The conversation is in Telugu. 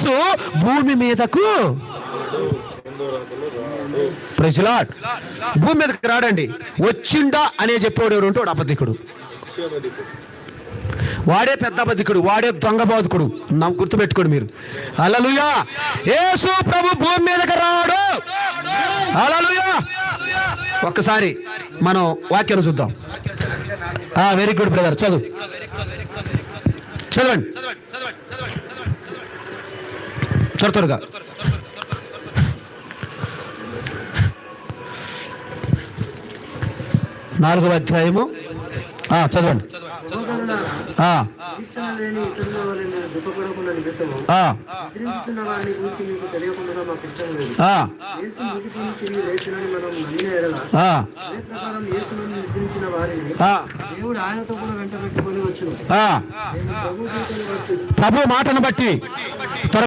యేసు భూమి మీదకు ప్రైజ్ లార్డ్ భూమి మీదకి రాడండి. వచ్చిండా అనే చెప్పేవాడు ఎవరు ఉంటే వాడు అబద్ధికుడు. వాడే పెద్ద అబద్ధికుడు, వాడే దొంగ బోధకుడు. గుర్తుపెట్టుకోండి మీరు. హల్లెలూయా. యేసు ప్రభు భూమి మీదకి రాడు. హల్లెలూయా. ఒక్కసారి మనం వాక్యాన్ని చూద్దాం. వెరీ గుడ్ బ్రదర్, చదవండి త్వరగా. 4వ అధ్యాయము చదవండి. ప్రభు మాటను బట్టి